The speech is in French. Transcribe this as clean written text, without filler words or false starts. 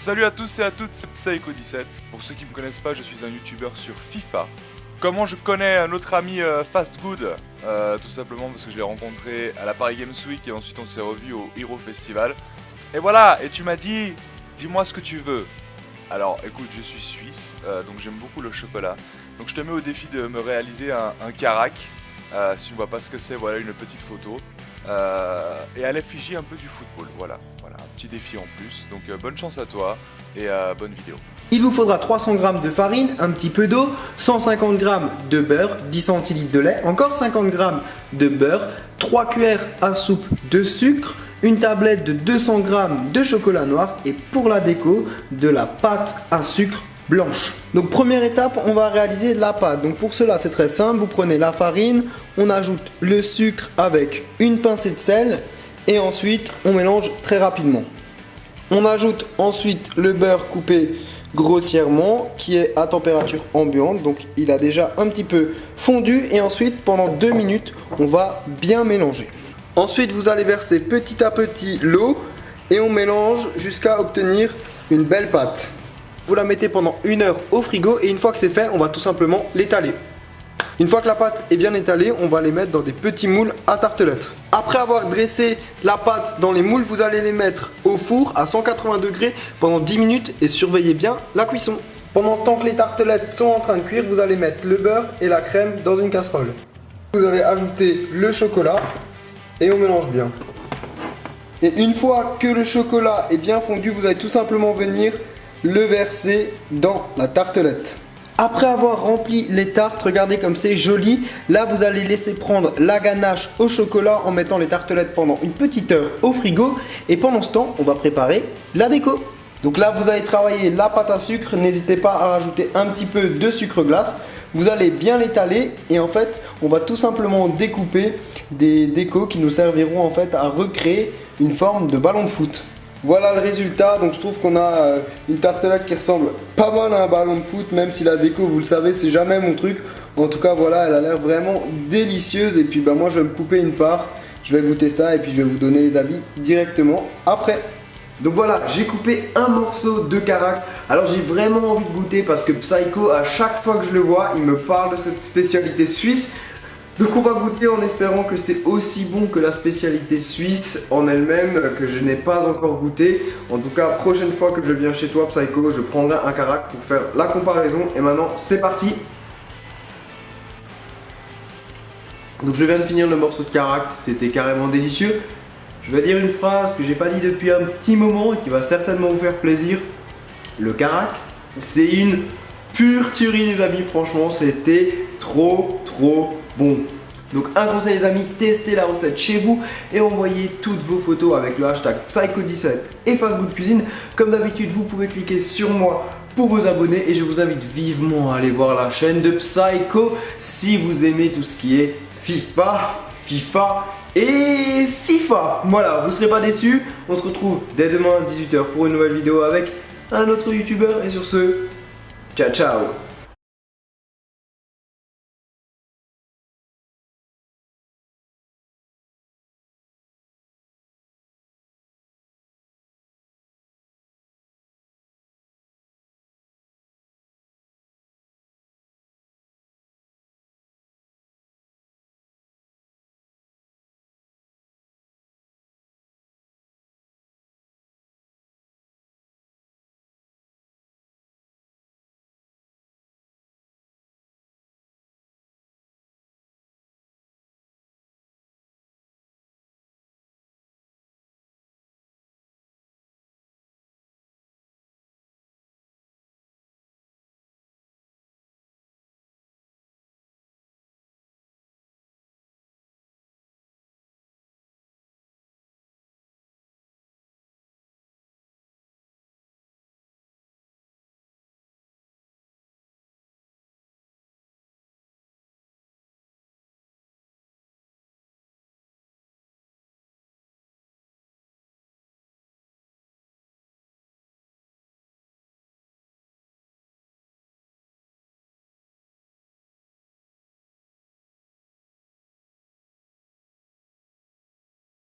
Salut à tous et à toutes, c'est Psycho17. Pour ceux qui me connaissent pas, je suis un youtubeur sur FIFA. Comment je connais notre ami Fast Good tout simplement parce que je l'ai rencontré à la Paris Games Week et ensuite on s'est revu au Hero Festival. Et voilà, et tu m'as dit, dis-moi ce que tu veux. Alors écoute, je suis suisse, donc j'aime beaucoup le chocolat. Donc je te mets au défi de me réaliser un carac. Si tu ne vois pas ce que c'est, voilà une petite photo. Et à l'effigie un peu du football, voilà, un petit défi en plus. Donc bonne chance à toi et bonne vidéo. Il vous faudra 300 g de farine, un petit peu d'eau, 150 g de beurre, 10 centilitres de lait, encore 50 g de beurre, 3 cuillères à soupe de sucre, une tablette de 200 g de chocolat noir et pour la déco, de la pâte à sucre blanche. Donc première étape, on va réaliser la pâte. Donc pour cela, c'est très simple, vous prenez la farine, on ajoute le sucre avec une pincée de sel et ensuite on mélange très rapidement. On ajoute ensuite le beurre coupé grossièrement qui est à température ambiante, donc il a déjà un petit peu fondu et ensuite pendant 2 minutes on va bien mélanger. Ensuite vous allez verser petit à petit l'eau et on mélange jusqu'à obtenir une belle pâte. Vous la mettez pendant 1 heure au frigo et une fois que c'est fait, on va tout simplement l'étaler. Une fois que la pâte est bien étalée, on va les mettre dans des petits moules à tartelettes. Après avoir dressé la pâte dans les moules, vous allez les mettre au four à 180 degrés pendant 10 minutes et surveillez bien la cuisson. Pendant ce temps que les tartelettes sont en train de cuire, vous allez mettre le beurre et la crème dans une casserole. Vous allez ajouter le chocolat et on mélange bien. Et une fois que le chocolat est bien fondu, vous allez tout simplement venir le verser dans la tartelette. Après avoir rempli les tartes, regardez comme c'est joli. Là vous allez laisser prendre la ganache au chocolat en mettant les tartelettes pendant une petite heure au frigo. Et pendant ce temps, on va préparer la déco. Donc là vous allez travailler la pâte à sucre. N'hésitez pas à rajouter un petit peu de sucre glace. Vous allez bien l'étaler et en fait on va tout simplement découper des décos qui nous serviront en fait à recréer une forme de ballon de foot. Voilà le résultat, donc je trouve qu'on a une tartelette qui ressemble pas mal à un ballon de foot, même si la déco, vous le savez, c'est jamais mon truc. En tout cas, voilà, elle a l'air vraiment délicieuse et puis bah moi je vais me couper une part, je vais goûter ça et puis je vais vous donner les avis directement après. Donc voilà, j'ai coupé un morceau de carac. Alors j'ai vraiment envie de goûter parce que Psycho, à chaque fois que je le vois, il me parle de cette spécialité suisse. Donc on va goûter en espérant que c'est aussi bon que la spécialité suisse en elle-même que je n'ai pas encore goûté. En tout cas, prochaine fois que je viens chez toi Psycho, je prendrai un carac pour faire la comparaison. Et maintenant, c'est parti. Donc je viens de finir le morceau de carac, c'était carrément délicieux. Je vais dire une phrase que j'ai pas dit depuis un petit moment et qui va certainement vous faire plaisir. Le carac, c'est une pure tuerie les amis, franchement c'était trop bon. Donc un conseil les amis, testez la recette chez vous et envoyez toutes vos photos avec le hashtag Psycho17 et Fast Good Cuisine. Comme d'habitude vous pouvez cliquer sur moi pour vous abonner et je vous invite vivement à aller voir la chaîne de Psycho si vous aimez tout ce qui est FIFA et FIFA. Voilà, vous ne serez pas déçus. On se retrouve dès demain à 18 h pour une nouvelle vidéo avec un autre youtubeur et sur ce, ciao ciao.